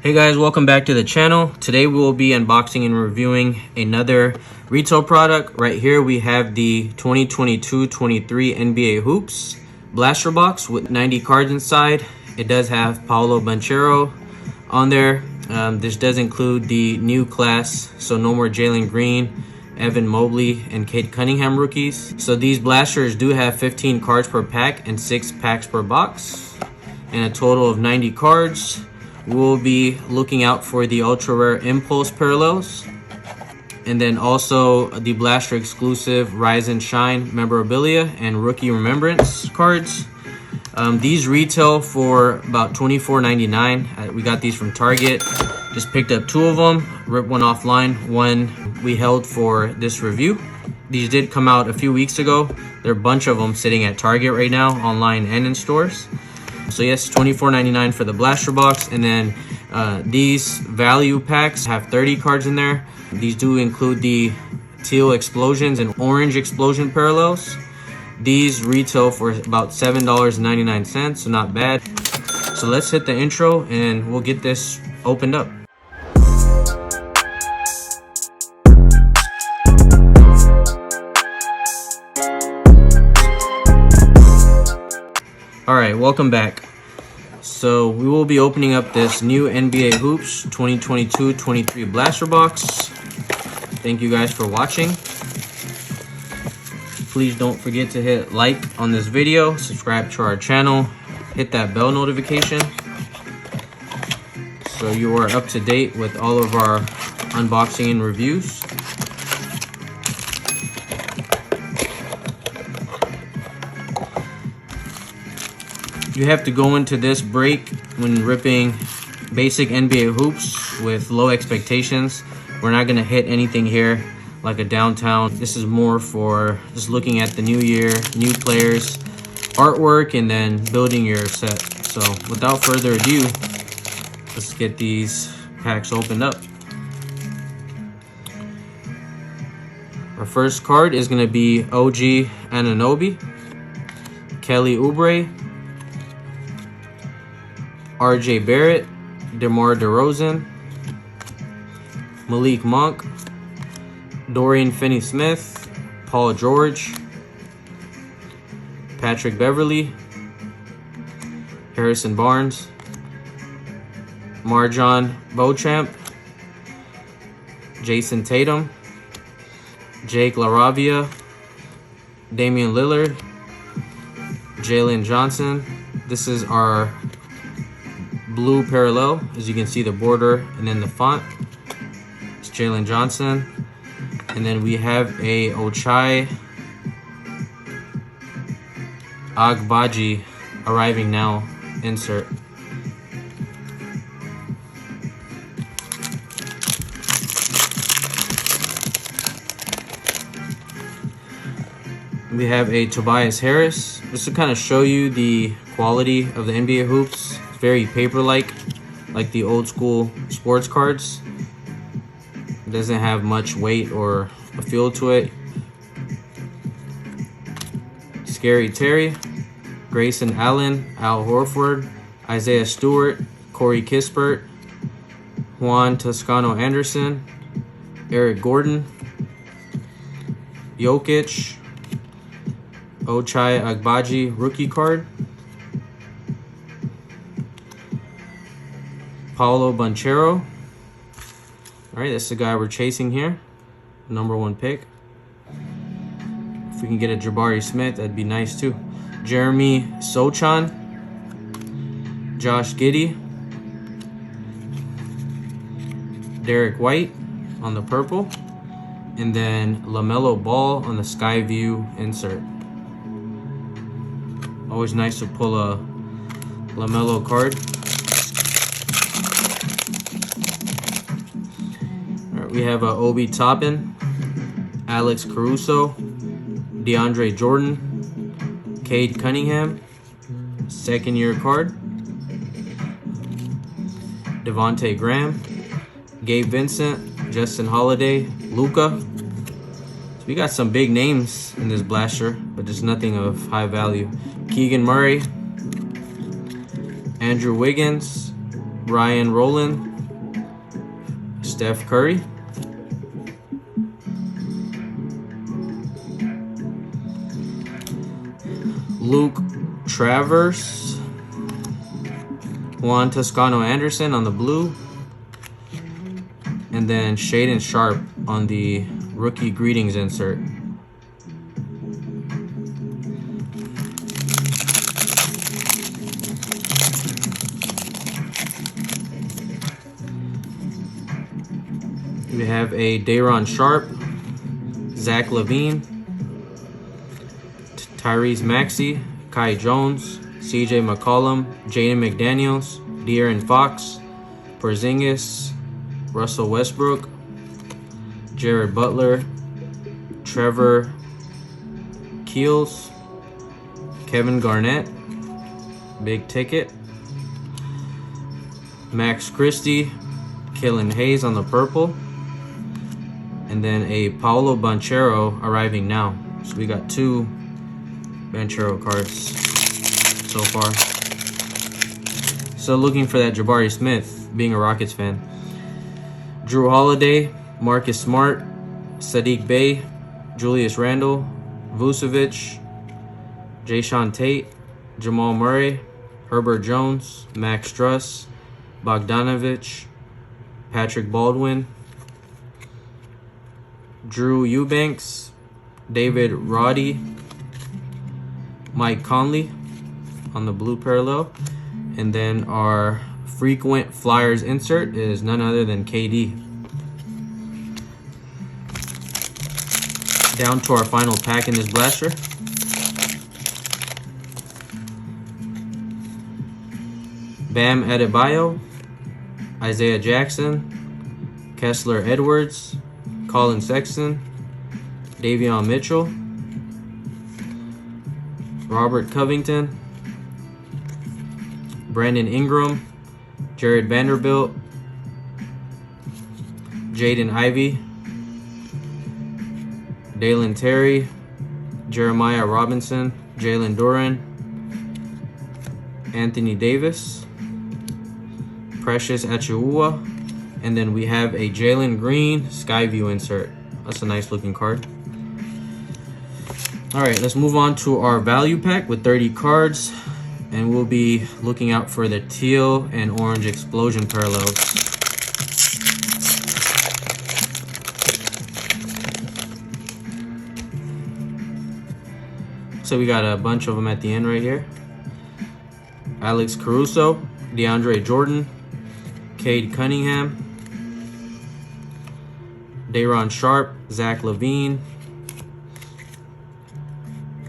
Hey guys, welcome back to the channel. Today we will be unboxing and reviewing another retail product. Right here we have the 2022-23 NBA Hoops Blaster Box with 90 cards inside. It does have Paolo Banchero on there. This does include the new class, so no more Jalen Green, Evan Mobley, and Cade Cunningham rookies. So these blasters do have 15 cards per pack and 6 packs per box, and a total of 90 cards. We'll be looking out for the ultra rare impulse parallels, and then also the blaster exclusive Rise and Shine memorabilia and rookie remembrance cards. These retail for about $24.99. We got these from Target. Just picked up 2 of them, ripped one offline, one we held for this review. These did come out a few weeks ago. There are a bunch of them sitting at Target right now, online and in stores. So yes, $24.99 for the blaster box, and then these value packs have 30 cards in there. These do include the teal explosions and orange explosion parallels. These retail for about $7.99, so not bad. So let's hit the intro and we'll get this opened up. All right, welcome back. So we will be opening up this new NBA Hoops 2022-23 Blaster Box. Thank you guys for watching. Please don't forget to hit like on this video, subscribe to our channel, hit that bell notification so you are up to date with all of our unboxing and reviews. You have to go into this break when ripping basic NBA hoops with low expectations. We're not going to hit anything here like a downtown. This is more for just looking at the new year, new players, artwork, and then building your set. So without further ado, let's get these packs opened up. Our first card is going to be OG Anunoby, Kelly Oubre, RJ Barrett, DeMar DeRozan, Malik Monk, Dorian Finney-Smith, Paul George, Patrick Beverly, Harrison Barnes, Marjon Beauchamp, Jason Tatum, Jake LaRavia, Damian Lillard, Jalen Johnson. This is our blue parallel. As you can see, the border and then the font. It's Jalen Johnson. And then we have a Ochai Agbaji arriving now insert. We have a Tobias Harris. Just to kind of show you the quality of the NBA hoops. It's very paper-like, like the old school sports cards. It doesn't have much weight or a feel to it. Scary Terry, Grayson Allen, Al Horford, Isaiah Stewart, Corey Kispert, Juan Toscano Anderson, Eric Gordon, Jokic, Ochai Agbaji rookie card, Paolo Banchero. All right, that's the guy we're chasing here, #1 pick. If we can get a Jabari Smith, that'd be nice too. Jeremy Sochan, Josh Giddey, Derek White on the purple, and then LaMelo Ball on the Skyview insert. Always nice to pull a LaMelo card. We have Obi Toppin, Alex Caruso, DeAndre Jordan, Cade Cunningham, second-year card, Devontae Graham, Gabe Vincent, Justin Holiday, Luka. So we got some big names in this blaster, but just nothing of high value. Keegan Murray, Andrew Wiggins, Ryan Rowland, Steph Curry. Luke Travers. Juan Toscano Anderson on the blue. And then Shaedon Sharpe on the rookie greetings insert. We have a Day'Ron Sharpe, Zach LaVine, Tyrese Maxey, Kai Jones, CJ McCollum, Jaden McDaniels, De'Aaron Fox, Porzingis, Russell Westbrook, Jared Butler, Trevor Keels, Kevin Garnett, big ticket, Max Christie, Killian Hayes on the purple, and then a Paolo Banchero arriving now. So we got 2 Banchero cards so far. So looking for that Jabari Smith, being a Rockets fan. Drew Holiday, Marcus Smart, Sadiq Bey, Julius Randle, Vucevic, Jayshawn Tate, Jamal Murray, Herbert Jones, Max Struss, Bogdanovich, Patrick Baldwin, Drew Eubanks, David Roddy, Mike Conley on the blue parallel. And then our frequent Flyers insert is none other than KD. Down to our final pack in this blaster. Bam Adebayo, Isaiah Jackson, Kessler Edwards, Colin Sexton, Davion Mitchell, Robert Covington, Brandon Ingram, Jared Vanderbilt, Jaden Ivey, Dalen Terry, Jeremiah Robinson, Jalen Duren, Anthony Davis, Precious Achiuwa, and then we have a Jalen Green Skyview insert. That's a nice looking card. All right, let's move on to our value pack with 30 cards, and we'll be looking out for the teal and orange explosion parallels. So we got a bunch of them at the end right here. Alex Caruso, DeAndre Jordan, Cade Cunningham, Day'Ron Sharpe, Zach LaVine,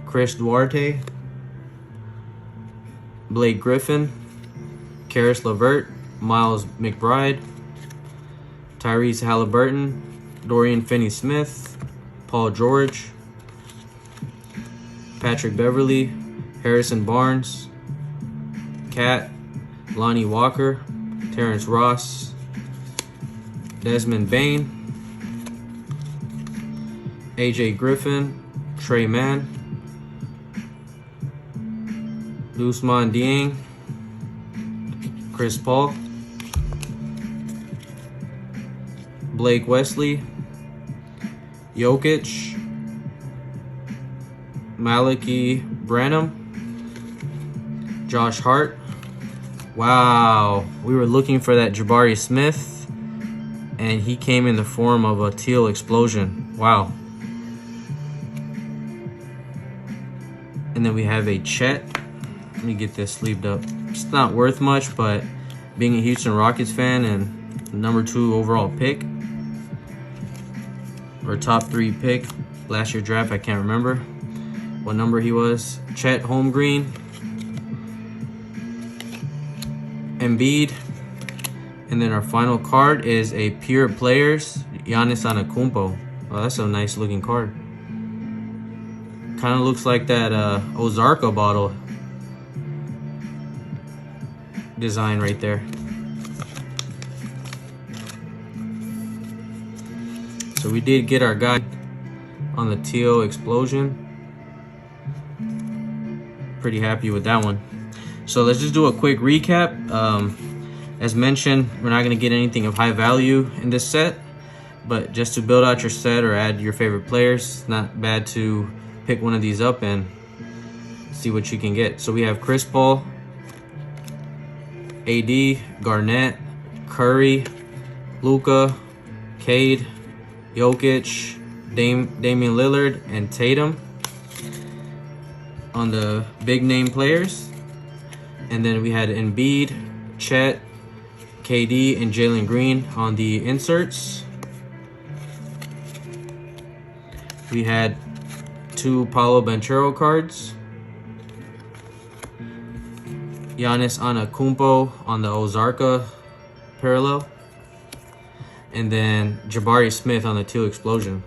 Chris Duarte, Blake Griffin, Karis LeVert, Miles McBride, Tyrese Halliburton, Dorian Finney-Smith, Paul George, Patrick Beverly, Harrison Barnes, Cat, Lonnie Walker, Terrence Ross, Desmond Bain, AJ Griffin, Trey Mann, Ousmane Dieng, Chris Paul, Blake Wesley, Jokic, Malaki Branham, Josh Hart. Wow, we were looking for that Jabari Smith, and he came in the form of a teal explosion. Wow. And then we have a Chet. Let me get this sleeved up. It's not worth much, but being a Houston Rockets fan and number 2 overall pick, or top 3 pick last year draft, I can't remember what number he was. Chet Holmgren, Embiid, and then our final card is a Pure Players Giannis Antetokounmpo. Oh, that's a nice looking card. Kind of looks like that Ozarka bottle design right there. So we did get our guy on the teal explosion. Pretty happy with that one. So let's just do a quick recap. As mentioned, we're not going to get anything of high value in this set, but just to build out your set or add your favorite players, it's not bad to pick one of these up and see what you can get. So we have Chris Paul, AD, Garnett, Curry, Luka, Cade, Jokic, Damian Lillard, and Tatum on the big name players. And then we had Embiid, Chet, KD, and Jalen Green on the inserts. We had 2 Paolo Banchero cards. Giannis Antetokounmpo on the Ozarka parallel. And then Jabari Smith on the Teal Explosion.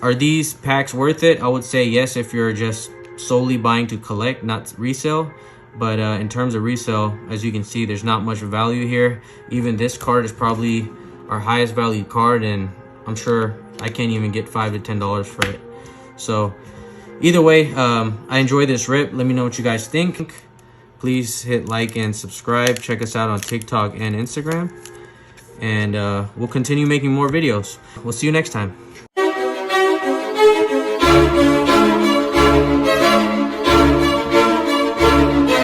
Are these packs worth it? I would say yes if you're just solely buying to collect, not resale. But in terms of resale, as you can see, there's not much value here. Even this card is probably our highest value card, and I'm sure I can't even get $5 to $10 for it. So either way, I enjoy this rip. Let me know what you guys think. Please hit like and subscribe. Check us out on TikTok and Instagram. And we'll continue making more videos. We'll see you next time.